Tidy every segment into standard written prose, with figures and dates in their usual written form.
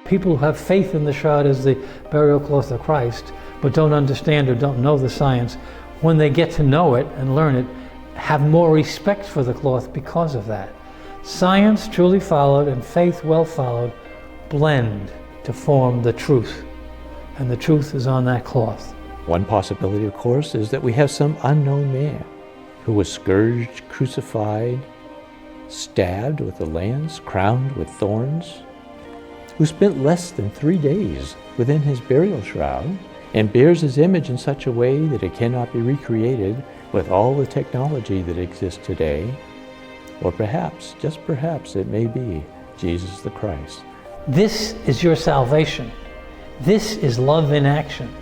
People who have faith in the shroud as the burial cloth of Christ, but don't understand or don't know the science, when they get to know it and learn it, have more respect for the cloth because of that. Science truly followed and faith well followed blend to form the truth, and the truth is on that cloth. One possibility, of course, is that we have some unknown man who was scourged, crucified, stabbed with a lance, crowned with thorns, who spent less than 3 days within his burial shroud and bears his image in such a way that it cannot be recreated with all the technology that exists today. Or perhaps, just perhaps, it may be Jesus the Christ. This is your salvation. This is love in action.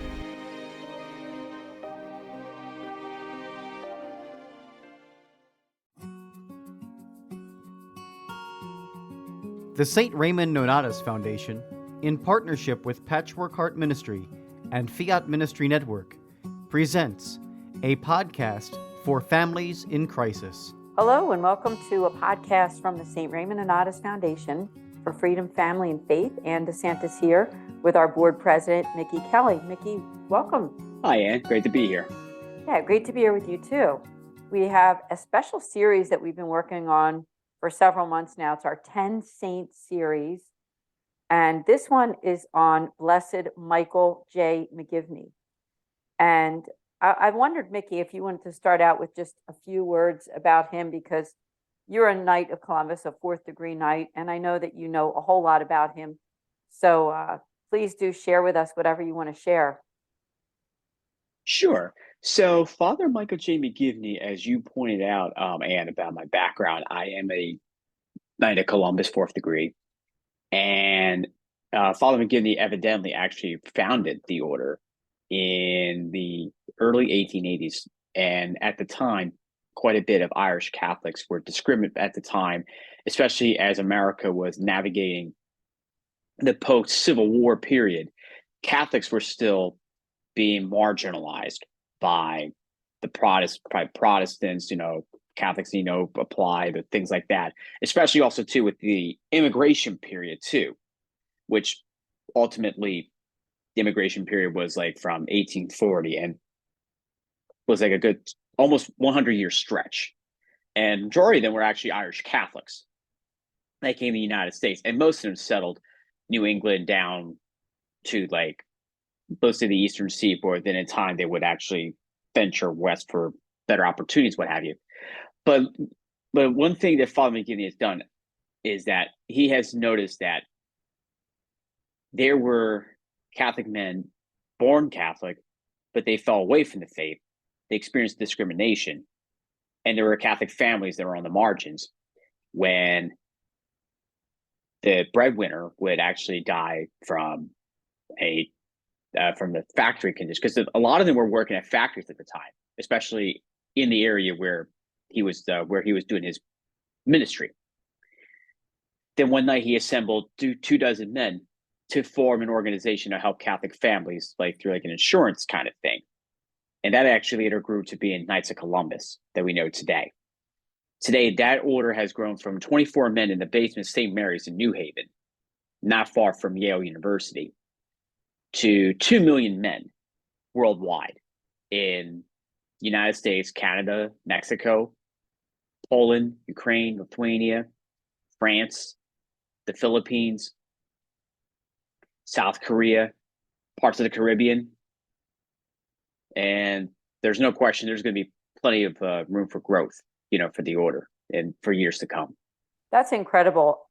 The St. Raymond Nonnatus Foundation, in partnership with Patchwork Heart Ministry and Fiat Ministry Network, presents a podcast for families in crisis. Hello and welcome to a podcast from the St. Raymond Nonnatus Foundation for Freedom, Family, and Faith. Ann DeSantis here with our board president, Mickey Kelly. Mickey, welcome. Hi, Ann. Great to be here. Yeah, great to be here with you too. We have a special series that we've been working on for several months now. It's our 10 Saints series. And this one is on Blessed Michael J. McGivney. And I wondered, Mickey, if you wanted to start out with just a few words about him, because you're a Knight of Columbus, a fourth degree Knight, and I know that you know a whole lot about him. So please do share with us whatever you want to share. Sure. So Father Michael J. McGivney, as you pointed out, Ann, about my background, I am a Knight of Columbus, fourth degree. And Father McGivney evidently actually founded the order in the early 1880s. And at the time, quite a bit of Irish Catholics were discriminated at the time, especially as America was navigating the post-Civil War period. Catholics were still being marginalized by the Protestants, Catholics, apply the things like that, especially also too with the immigration period too, which ultimately the immigration period was like from 1840 and was like a good almost 100-year stretch. And majority of them were actually Irish Catholics. They came to the United States, and most of them settled New England down to like close to the eastern seaboard. Then in time they would actually venture west for better opportunities, what have you. But one thing that Father McGivney has done is that he has noticed that there were Catholic men born Catholic, but they fell away from the faith. They experienced discrimination. And there were Catholic families that were on the margins when the breadwinner would actually die from the factory condition, because a lot of them were working at factories at the time, especially in the area where he was doing his ministry. Then one night he assembled 24 men to form an organization to help Catholic families, like through like an insurance kind of thing. And that actually later grew to being Knights of Columbus that we know today. Today, that order has grown from 24 men in the basement of St. Mary's in New Haven, not far from Yale University, to 2 million men worldwide in the United States, Canada, Mexico, Poland, Ukraine, Lithuania, France, the Philippines, South Korea, parts of the Caribbean. And there's no question there's going to be plenty of room for growth, for the order and for years to come. That's incredible.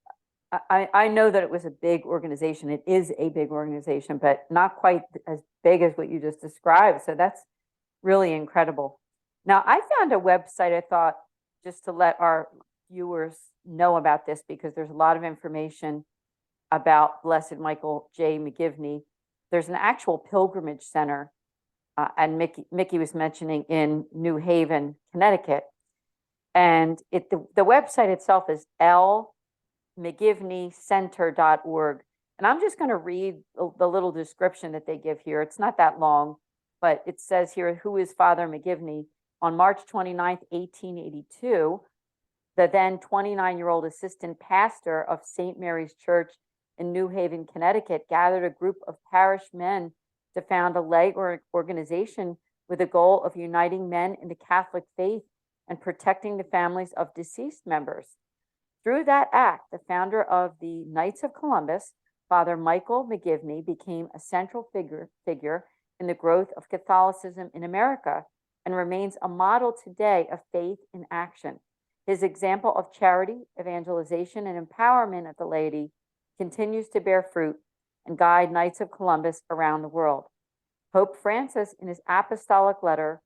I know that it was a big organization. It is a big organization, but not quite as big as what you just described. So that's really incredible. Now, I found a website, I thought, just to let our viewers know about this, because there's a lot of information about Blessed Michael J. McGivney. There's an actual pilgrimage center, and Mickey was mentioning in New Haven, Connecticut. And the website itself is mcgivneycenter.org. And I'm just going to read the little description that they give here. It's not that long, but it says here, who is Father McGivney? On March 29th, 1882, the then 29-year-old assistant pastor of St. Mary's Church in New Haven, Connecticut, gathered a group of parish men to found a lay organization with the goal of uniting men in the Catholic faith and protecting the families of deceased members. Through that act, the founder of the Knights of Columbus, Father Michael McGivney, became a central figure in the growth of Catholicism in America and remains a model today of faith in action. His example of charity, evangelization, and empowerment of the laity continues to bear fruit and guide Knights of Columbus around the world. Pope Francis, in his apostolic letter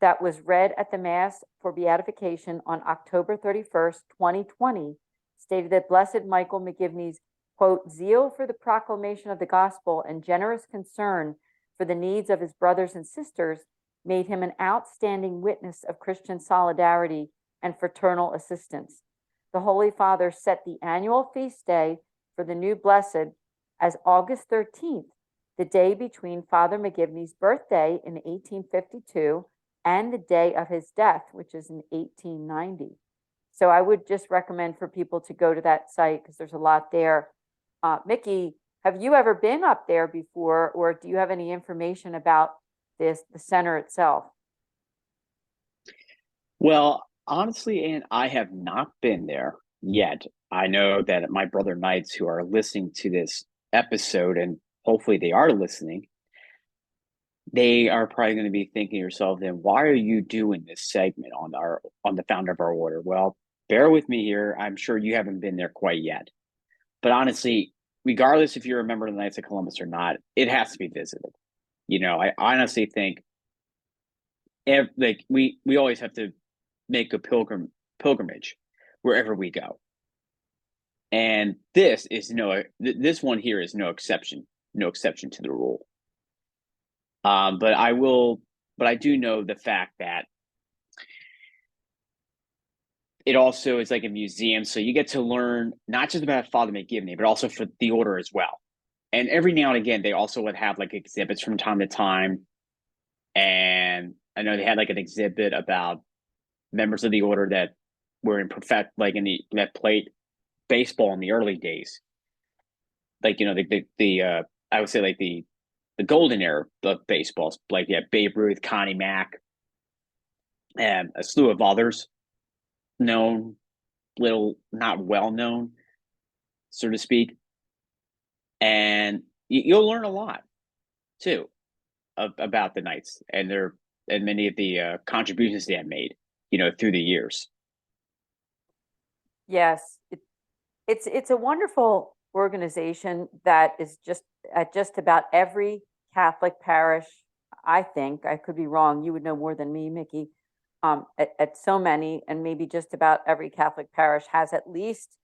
that was read at the Mass for Beatification on October 31st, 2020, stated that Blessed Michael McGivney's, quote, zeal for the proclamation of the gospel and generous concern for the needs of his brothers and sisters made him an outstanding witness of Christian solidarity and fraternal assistance. The Holy Father set the annual feast day for the new blessed as August 13th, the day between Father McGivney's birthday in 1852 and the day of his death, which is in 1890. So I would just recommend for people to go to that site because there's a lot there. Mickey, have you ever been up there before, or do you have any information about the center itself? Well, honestly, Ann, I have not been there yet. I know that my brother Knights who are listening to this episode, and hopefully they are listening, they are probably going to be thinking to yourself, then why are you doing this segment on the founder of our order? Well, bear with me here. I'm sure you haven't been there quite yet. But honestly, regardless if you're a member of the Knights of Columbus or not, it has to be visited. You know, I honestly think we always have to make a pilgrimage wherever we go. And this one here is no exception to the rule. But I do know the fact that it also is like a museum. So you get to learn not just about Father McGivney, but also for the order as well. And every now and again, they also would have like exhibits from time to time. And I know they had like an exhibit about members of the order that were that played baseball in the early days. Like, you know, I would say like the golden era of baseball, like Babe Ruth, Connie Mack, and a slew of others, known, not well known, so to speak. And you'll learn a lot too about the Knights and many of the contributions they have made, you know, through the years. Yes, it's a wonderful organization that is just at just about every Catholic parish. I think, I could be wrong. You would know more than me, Mickey. At so many, and maybe just about every Catholic parish has at least,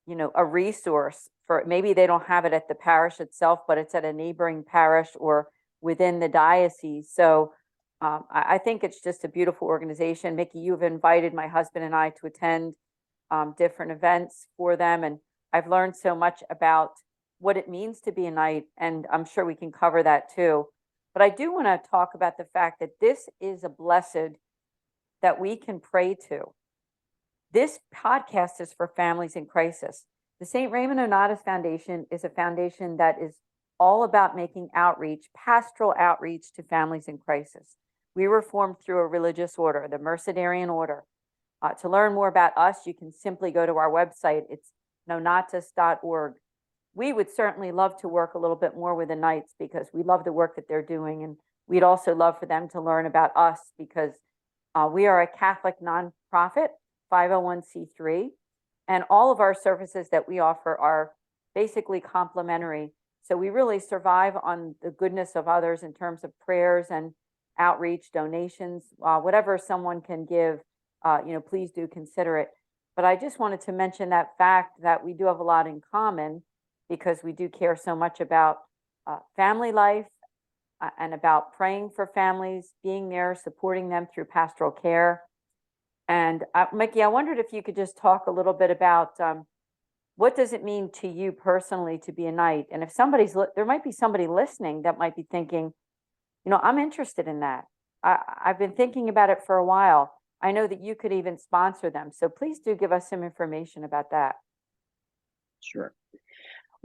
you know, a resource for, maybe they don't have it at the parish itself, but it's at a neighboring parish or within the diocese. So I think it's just a beautiful organization. Mickey, you've invited my husband and I to attend different events for them. And I've learned so much about what it means to be a knight. And I'm sure we can cover that too. But I do want to talk about the fact that this is a blessed that we can pray to. This podcast is for families in crisis. The St. Raymond Nonnatus Foundation is a foundation that is all about making outreach, pastoral outreach to families in crisis. We were formed through a religious order, the Mercedarian order. To learn more about us, you can simply go to our website. It's nonnatus.org. We would certainly love to work a little bit more with the Knights because we love the work that they're doing. And we'd also love for them to learn about us because we are a Catholic nonprofit, 501c3, and all of our services that we offer are basically complimentary. So we really survive on the goodness of others in terms of prayers and outreach, donations, whatever someone can give, please do consider it. But I just wanted to mention that fact that we do have a lot in common because we do care so much about family life and about praying for families, being there, supporting them through pastoral care. And Mickey, I wondered if you could just talk a little bit about what does it mean to you personally to be a knight? And if there might be somebody listening that might be thinking, I'm interested in that. I've been thinking about it for a while. I know that you could even sponsor them. So please do give us some information about that. Sure.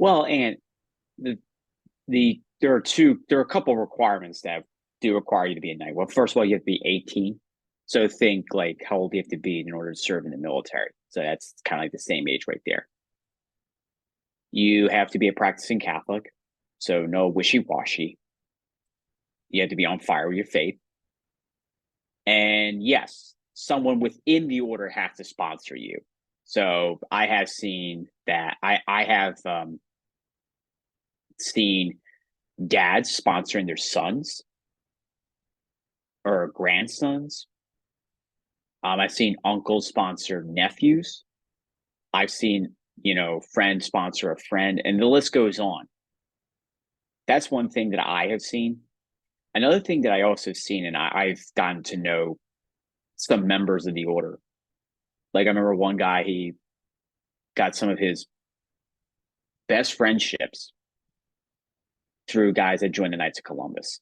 Well, and there are a couple of requirements that do require you to be a knight. Well, first of all, you have to be 18. So think like how old you have to be in order to serve in the military. So that's kind of like the same age right there. You have to be a practicing Catholic, so no wishy-washy. You have to be on fire with your faith. And yes, someone within the order has to sponsor you. So I have seen that. I have seen dads sponsoring their sons or grandsons. I've seen uncles sponsor nephews. I've seen, friends sponsor a friend, and the list goes on. That's one thing that I have seen. Another thing that I also have seen, and I've gotten to know some members of the order. Like I remember one guy, he got some of his best friendships through guys that joined the Knights of Columbus,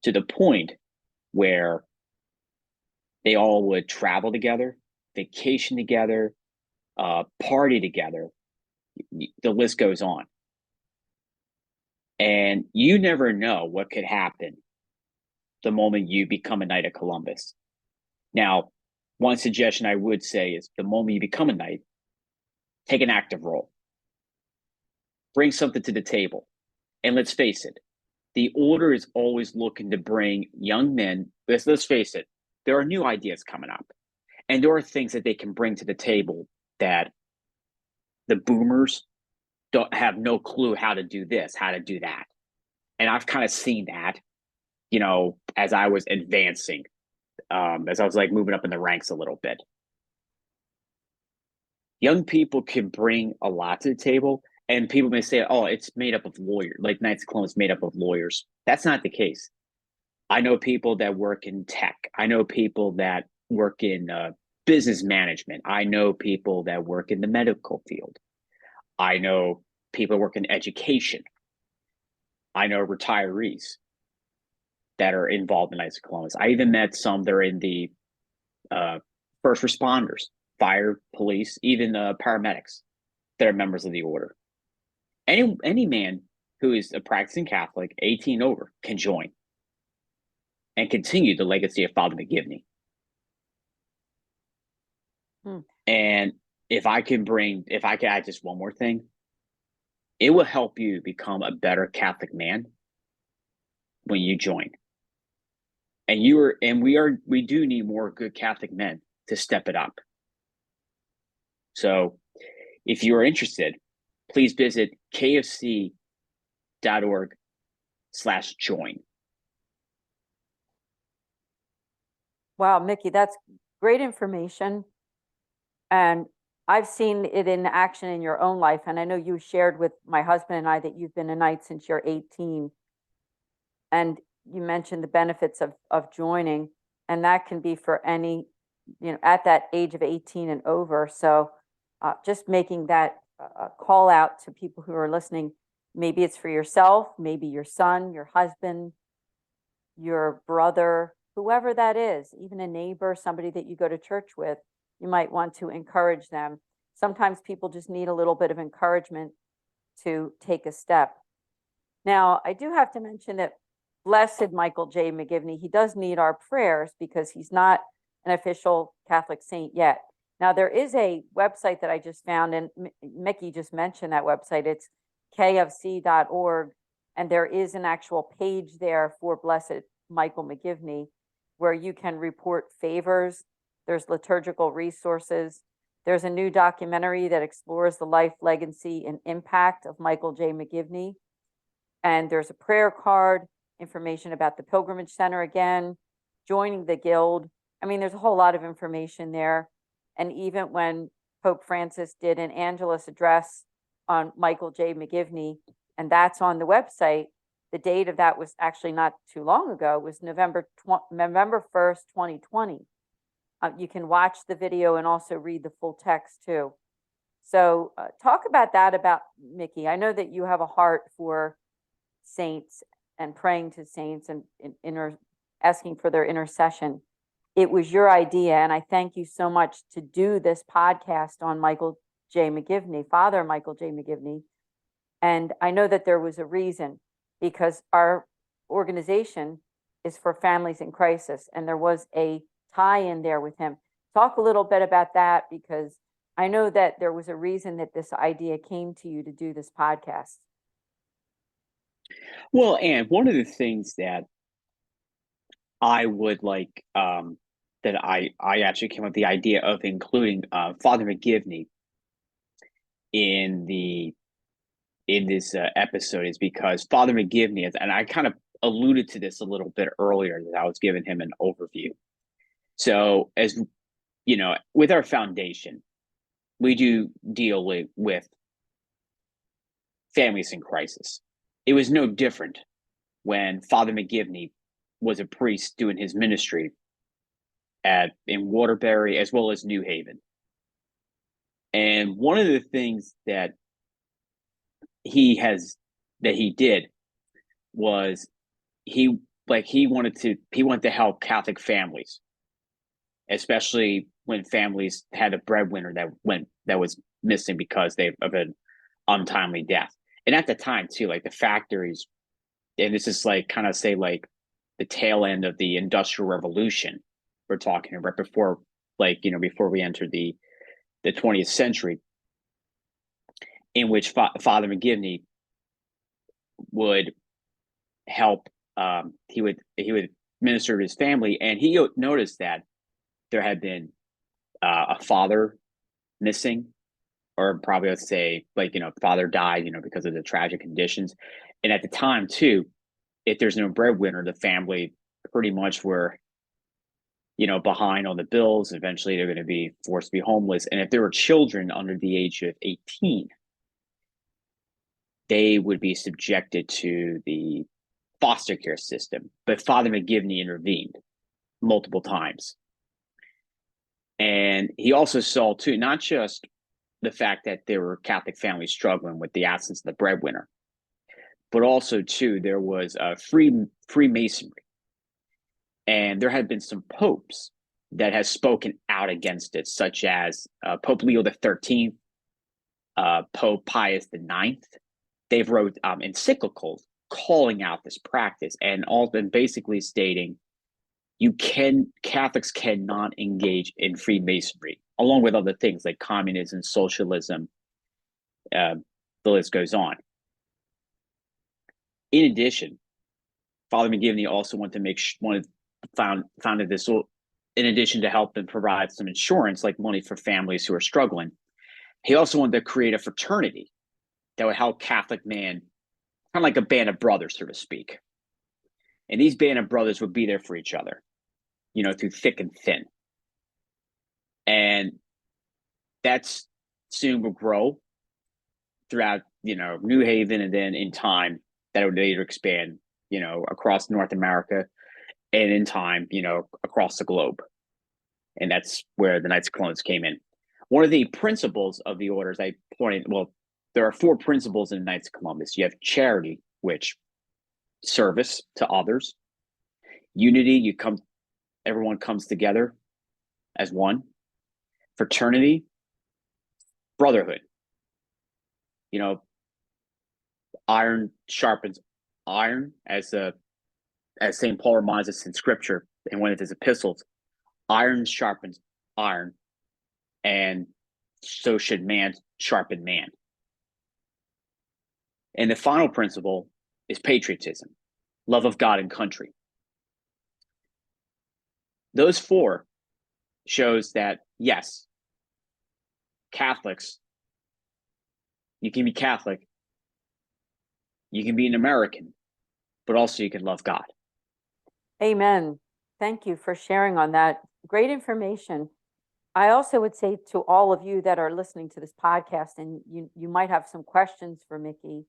to the point where they all would travel together, vacation together, party together. The list goes on. And you never know what could happen the moment you become a Knight of Columbus. Now, one suggestion I would say is the moment you become a Knight, take an active role. Bring something to the table. And let's face it, the order is always looking to bring young men. Let's face it, there are new ideas coming up. And there are things that they can bring to the table that the boomers don't have no clue how to do this, how to do that. And I've kind of seen that, as I was advancing, as I was like moving up in the ranks a little bit. Young people can bring a lot to the table, and people may say, oh, it's made up of lawyers, like Knights of Columbus made up of lawyers. That's not the case. I know people that work in tech. I know people that work in business management. I know people that work in the medical field. I know people work in education. I know retirees that are involved in Knights of Columbus. I even met some that are in the first responders, fire, police, even paramedics that are members of the order. Any man who is a practicing Catholic, 18 over, can join and continue the legacy of Father McGivney. And if I can add just one more thing, it will help you become a better Catholic man when you join. And we do need more good Catholic men to step it up. So if you are interested, please visit kfc.org/join. Wow, Mickey, that's great information. And I've seen it in action in your own life. And I know you shared with my husband and I that you've been a Knight since you're 18. And you mentioned the benefits of joining, and that can be for any, at that age of 18 and over. So just making that call out to people who are listening. Maybe it's for yourself, maybe your son, your husband, your brother, whoever that is, even a neighbor, somebody that you go to church with. You might want to encourage them. Sometimes people just need a little bit of encouragement to take a step. Now, I do have to mention that Blessed Michael J. McGivney, he does need our prayers because he's not an official Catholic saint yet. Now, there is a website that I just found, and Mickey just mentioned that website. It's kfc.org, and there is an actual page there for Blessed Michael McGivney where you can report favors. There's liturgical resources. There's a new documentary that explores the life, legacy, and impact of Michael J. McGivney. And there's a prayer card, information about the Pilgrimage Center again, joining the Guild. I mean, there's a whole lot of information there. And even when Pope Francis did an Angelus address on Michael J. McGivney, and that's on the website, the date of that was actually not too long ago, it was November 1st, 2020. You can watch the video and also read the full text too. So talk about that, about Mickey. I know that you have a heart for saints and praying to saints and asking for their intercession. It was your idea, and I thank you so much to do this podcast on Michael J. McGivney, Father Michael J. McGivney. And I know that there was a reason, because our organization is for families in crisis, and there was a tie in there with him. Talk a little bit about that, because I know that there was a reason that this idea came to you to do this podcast. Well, and one of the things that I would like that I actually came up with the idea of including Father McGivney in this episode is because Father McGivney is, and I kind of alluded to this a little bit earlier that I was giving him an overview. So, as you know, with our foundation, we do deal with families in crisis. It was no different when Father McGivney was a priest doing his ministry in Waterbury as well as New Haven. And one of the things that he did was he wanted to help Catholic families, especially when families had a breadwinner that was missing because of an untimely death. And at the time too, like the factories, and this is like kind of say like the tail end of the Industrial Revolution. We're talking right before, before we enter the 20th century, in which Father McGivney would help. He would minister to his family, and he noticed that there had been a father missing, or probably let's say father died, because of the tragic conditions. And at the time too, if there's no breadwinner, the family pretty much were, behind on the bills. Eventually they're going to be forced to be homeless. And if there were children under the age of 18, they would be subjected to the foster care system. But Father McGivney intervened multiple times. And he also saw too, not just the fact that there were Catholic families struggling with the absence of the breadwinner, but also too, there was Freemasonry. And there had been some popes that has spoken out against it, such as Pope Leo XIII, Pope Pius IX. They've wrote encyclicals calling out this practice and basically stating Catholics cannot engage in Freemasonry, along with other things like communism, socialism. The list goes on. In addition, Father McGivney also founded this, in addition to help and provide some insurance, like money for families who are struggling. He also wanted to create a fraternity that would help Catholic man, kind of like a band of brothers, so to speak. And these band of brothers would be there for each other, through thick and thin. And that's soon will grow throughout, New Haven, and then in time that would later expand, across North America, and in time, across the globe. And that's where the Knights of Columbus came in. One of the principles of the orders there are 4 principles in the Knights of Columbus. You have charity, which service to others. Unity, everyone comes together as one. Fraternity, brotherhood. Iron sharpens iron, as St. Paul reminds us in Scripture in one of his epistles. Iron sharpens iron, and so should man sharpen man. And the final principle is patriotism, love of God and country. Those 4 shows that, yes, Catholics, you can be Catholic, you can be an American, but also you can love God. Amen. Thank you for sharing on that. Great information. I also would say to all of you that are listening to this podcast, and you might have some questions for Mickey,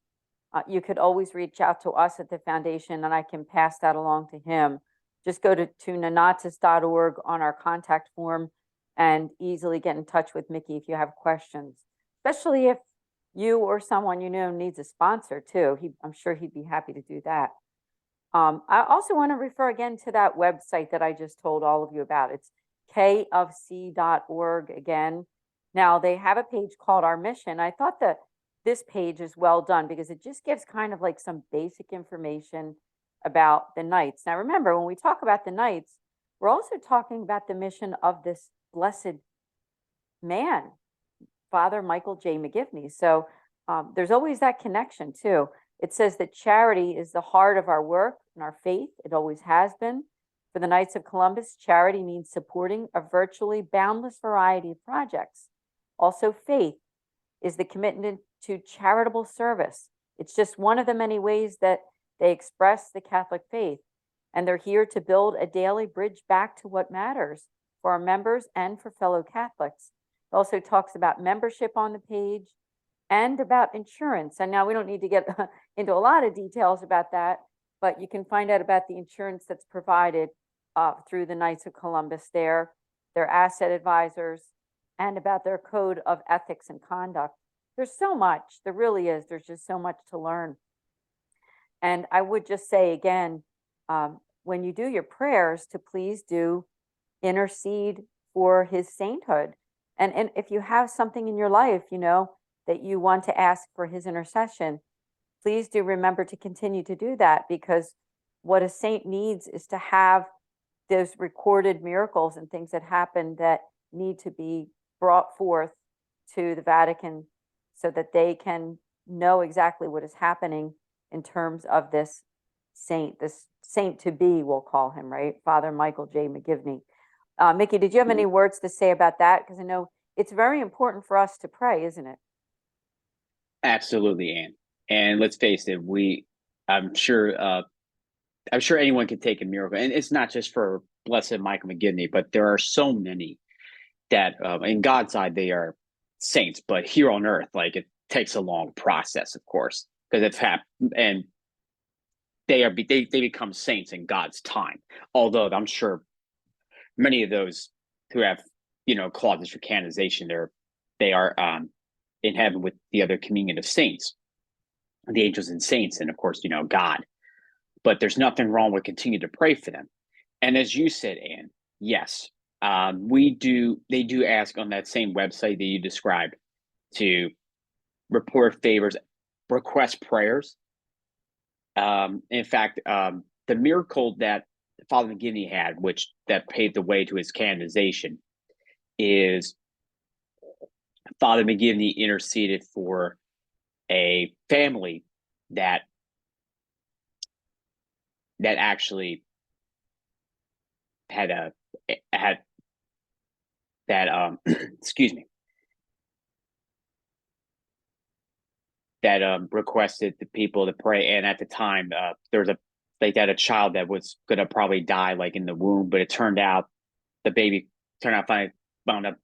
you could always reach out to us at the foundation, and I can pass that along to him. Just go to nonnatus.org on our contact form and easily get in touch with Mickey if you have questions, especially if you or someone needs a sponsor too. I'm sure he'd be happy to do that. I also want to refer again to that website that I just told all of you about. It's kofc.org again. Now they have a page called Our Mission. I thought that this page is well done because it just gives kind of like some basic information about the knights. Now, remember, when we talk about the knights, we're also talking about the mission of this blessed man, Father Michael J. McGivney. So there's always that connection too. It says that charity is the heart of our work and our faith. It always has been. For the Knights of Columbus, charity means supporting a virtually boundless variety of projects. Also, faith is the commitment to charitable service. It's just one of the many ways that they express the Catholic faith. And they're here to build a daily bridge back to what matters for our members and for fellow Catholics. It also talks about membership on the page and about insurance. And now we don't need to get into a lot of details about that, but you can find out about the insurance that's provided through the Knights of Columbus there, their asset advisors, and about their code of ethics and conduct. There's so much, there really is. There's just so much to learn. And I would just say again, when you do your prayers, to please do intercede for his sainthood. And if you have something in your life, you know, that you want to ask for his intercession, please do remember to continue to do that, because what a saint needs is to have those recorded miracles and things that happen that need to be brought forth to the Vatican so that they can know exactly what is happening in terms of this saint to be, we'll call him, right? Father Michael J. McGivney. Mickey, did you have any words to say about that? Because I know it's very important for us to pray, isn't it? Absolutely, Anne. And let's face it, I'm sure anyone can take a miracle, and it's not just for Blessed Michael McGivney, but there are so many that, in God's eye, they are saints. But here on earth, like, it takes a long process, of course, because it's happened, and they become saints in God's time. Although I'm sure many of those who have, clauses for canonization, they are in heaven with the other communion of saints, the angels and saints, and of course, God. But there's nothing wrong with continuing to pray for them. And as you said, Anne, yes, they do ask on that same website that you described to report favors, request prayers. In fact, the miracle that Father McGivney had, that paved the way to his canonization, is Father McGivney interceded for a family that actually had excuse me, that requested the people to pray. And at the time, there was they had a child that was going to probably die, like, in the womb, but it turned out the baby wound up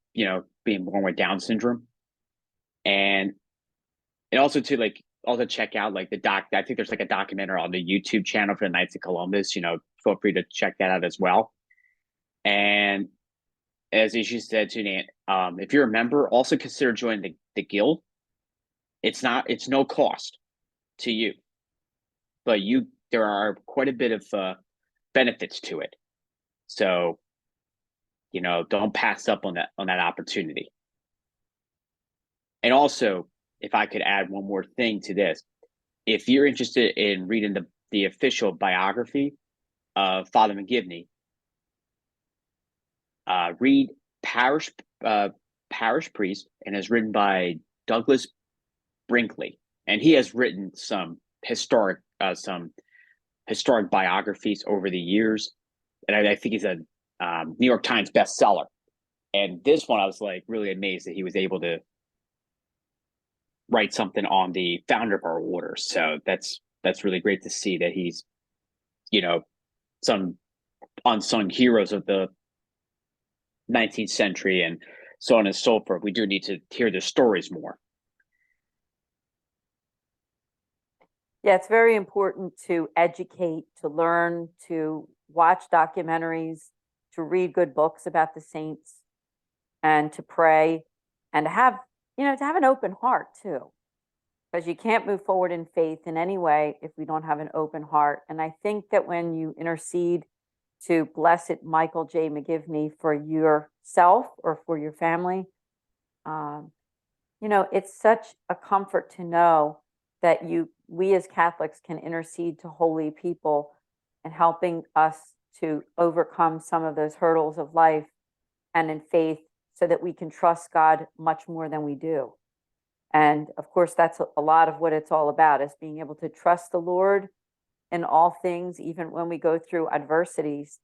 being born with Down syndrome. And also to also check out, like, I think there's like a documentary on the YouTube channel for the Knights of Columbus. Feel free to check that out as well. And as you said to Nate, if you're a member, also consider joining the guild. It's no cost to you, but there are quite a bit of benefits to it. So, don't pass up on that opportunity. And also, if I could add one more thing to this, if you're interested in reading the official biography of Father McGivney, read Parish Priest, and is written by Douglas Brinkley, and he has written some historic biographies over the years, and I think he's a New York Times bestseller. And this one, I was like really amazed that he was able to write something on the founder of our order. So that's really great to see that he's, some unsung heroes of the 19th century and so on and so forth. We do need to hear their stories more. Yeah, it's very important to educate, to learn, to watch documentaries, to read good books about the saints, and to pray, and to have an open heart too, because you can't move forward in faith in any way if we don't have an open heart. And I think that when you intercede to Blessed Michael J. McGivney for yourself or for your family, You know, it's such a comfort to know that we as Catholics can intercede to holy people and helping us to overcome some of those hurdles of life and in faith so that we can trust God much more than we do. And of course, that's a lot of what it's all about, is being able to trust the Lord in all things, even when we go through adversities.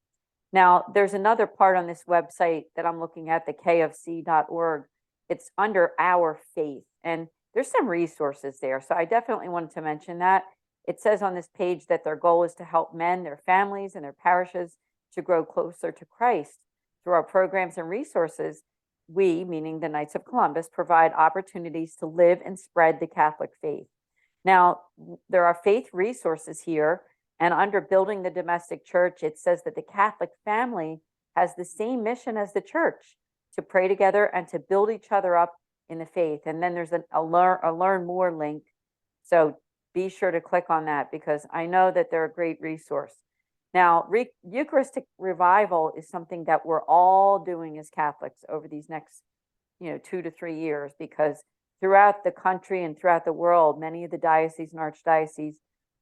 Now, there's another part on this website that I'm looking at, the kfc.org. It's under Our Faith, and there's some resources there. So I definitely wanted to mention that. It says on this page that their goal is to help men, their families, and their parishes to grow closer to Christ. Through our programs and resources, we, meaning the Knights of Columbus, provide opportunities to live and spread the Catholic faith. Now, there are faith resources here, and under Building the Domestic Church, it says that the Catholic family has the same mission as the church, to pray together and to build each other up in the faith. And then there's a learn more link. So be sure to click on that, because I know that they're a great resource. Now, Eucharistic revival is something that we're all doing as Catholics over these next, 2 to 3 years, because throughout the country and throughout the world, many of the dioceses and archdioceses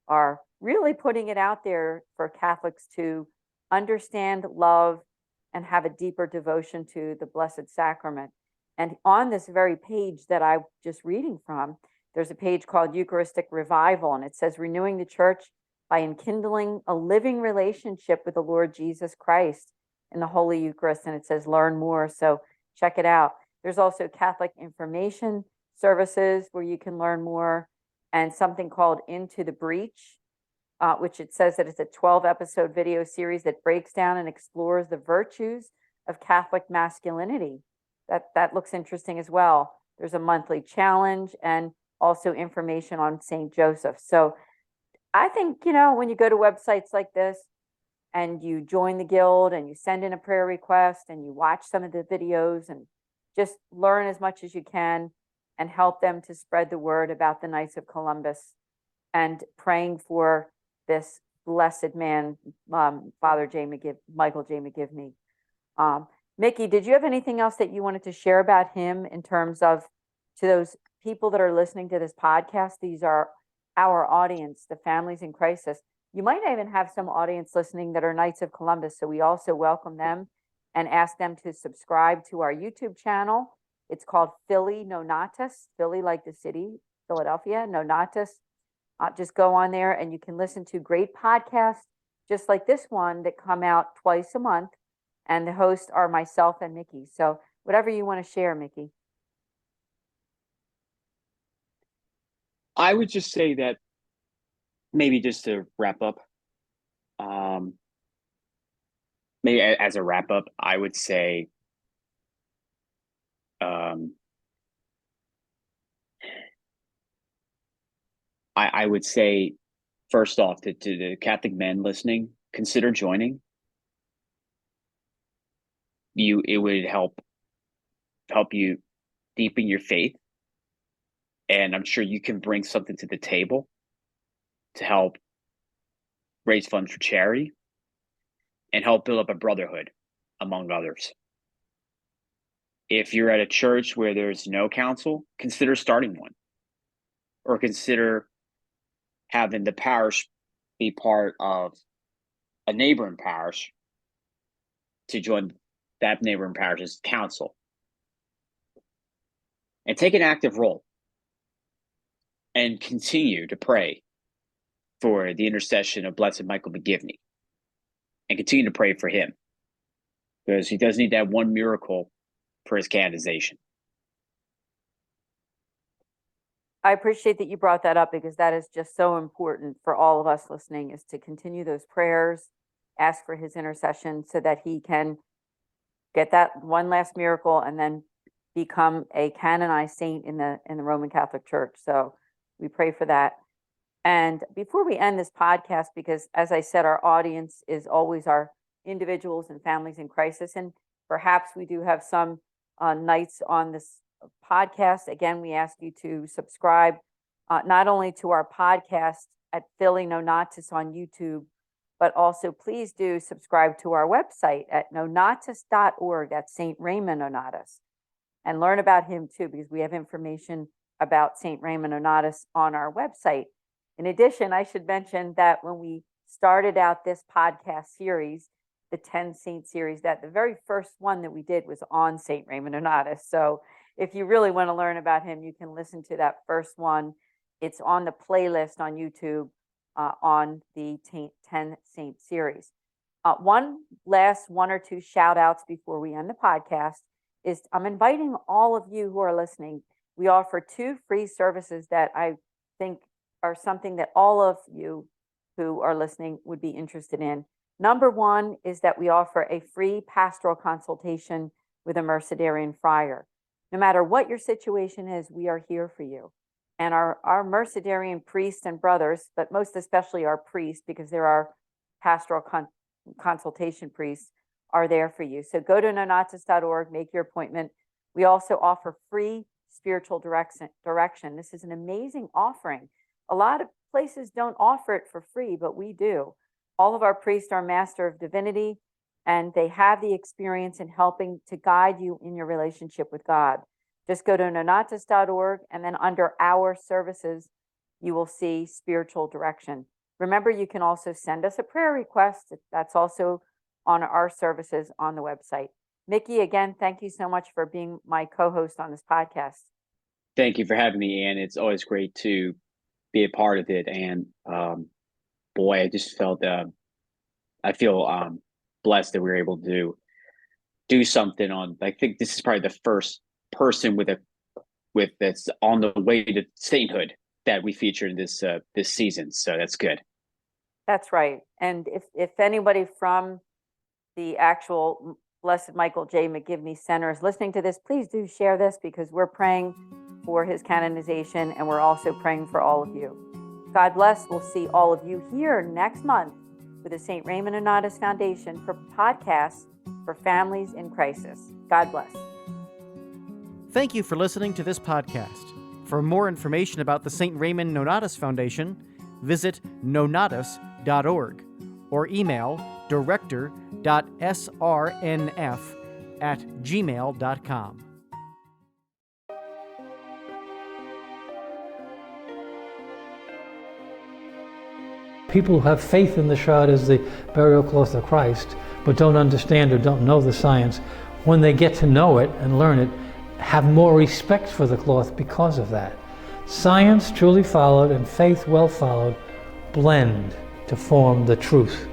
are really putting it out there for Catholics to understand, love, and have a deeper devotion to the Blessed Sacrament. And on this very page that I'm just reading from, there's a page called Eucharistic Revival, and it says, renewing the church by enkindling a living relationship with the Lord Jesus Christ in the Holy Eucharist. And it says, learn more. So check it out. There's also Catholic information services where you can learn more, and something called Into the Breach, which it says that it's a 12-episode video series that breaks down and explores the virtues of Catholic masculinity. That looks interesting as well. There's a monthly challenge and also information on St. Joseph. So I think, when you go to websites like this and you join the guild and you send in a prayer request and you watch some of the videos and just learn as much as you can and help them to spread the word about the Knights of Columbus and praying for this blessed man, Father Michael J. McGivney. Mickey, did you have anything else that you wanted to share about him in terms of, to those people that are listening to this podcast? These are our audience, the families in crisis. You might even have some audience listening that are Knights of Columbus, so we also welcome them and ask them to subscribe to our YouTube channel. It's called Philly Nonnatus, Philly like the city, Philadelphia, Nonnatus. Just go on there and you can listen to great podcasts just like this one that come out twice a month. And the hosts are myself and Mickey. So whatever you want to share, Mickey. I would just say that, maybe just to wrap up, maybe as a wrap up, I would say, I would say, first off, to the Catholic men listening, consider joining. It would help you deepen your faith, and I'm sure you can bring something to the table to help raise funds for charity and help build up a brotherhood among others. If you're at a church where there's no council, consider starting one, or consider having the parish be part of a neighboring parish to join that neighboring parish's council, and take an active role and continue to pray for the intercession of Blessed Michael McGivney, and continue to pray for him, because he does need that one miracle for his canonization. I appreciate that you brought that up, because that is just so important for all of us listening, is to continue those prayers, ask for his intercession so that he can get that one last miracle and then become a canonized saint in the Roman Catholic Church. So we pray for that. And before we end this podcast, because as I said, our audience is always our individuals and families in crisis, and perhaps we do have some knights on this podcast. Again, we ask you to subscribe not only to our podcast at Philly Nonnatus on YouTube, but also please do subscribe to our website at nonnatus.org. That's St. Raymond Nonnatus. and learn about him too, because we have information about St. Raymond Nonnatus on our website. In addition, I should mention that when we started out this podcast series, the 10 Saint series, that the very first one that we did was on St. Raymond Nonnatus. So if you really want to learn about him, you can listen to that first one. It's on the playlist on YouTube on the 10 Saint series. One or two shout outs before we end the podcast is I'm inviting all of you who are listening. We offer 2 free services that I think are something that all of you who are listening would be interested in. Number one is that we offer a free pastoral consultation with a Mercedarian friar. No matter what your situation is, we are here for you. And our Mercedarian priests and brothers, but most especially our priests, because they're our pastoral consultation priests, are there for you. So go to nonnatus.org, make your appointment. We also offer free spiritual direction. This is an amazing offering. A lot of places don't offer it for free, but we do. All of our priests are Master of Divinity, and they have the experience in helping to guide you in your relationship with God. Just go to nonnatus.org, and then under Our Services, you will see spiritual direction. Remember, you can also send us a prayer request. That's also on our services on the website. Mickey, again, thank you so much for being my co-host on this podcast. Thank you for having me, Ann. It's always great to be a part of it. And boy, I just felt I feel blessed that we were able to do something on. I think this is probably the first person with that's on the way to sainthood that we featured in this season. So that's good. That's right. And if anybody from the actual Blessed Michael J. McGivney Center is listening to this, please do share this, because we're praying for his canonization, and we're also praying for all of you. God bless. We'll see all of you here next month with the St. Raymond Nonnatus Foundation for podcasts for families in crisis. God bless. Thank you for listening to this podcast. For more information about the St. Raymond Nonnatus Foundation, visit nonnatus.org or email director.srnf@gmail.com. People who have faith in the shroud as the burial cloth of Christ, but don't understand or don't know the science, when they get to know it and learn it, have more respect for the cloth because of that. Science truly followed and faith well followed blend to form the truth,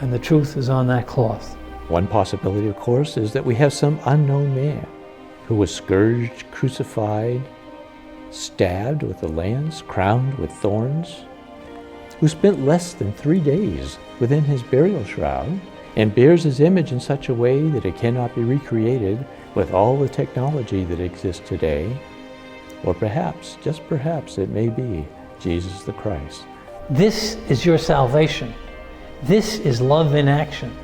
and the truth is on that cloth. One possibility, of course, is that we have some unknown man who was scourged, crucified, stabbed with a lance, crowned with thorns, who spent less than 3 days within his burial shroud and bears his image in such a way that it cannot be recreated with all the technology that exists today. Or perhaps, just perhaps, it may be Jesus the Christ. This is your salvation. This is love in action.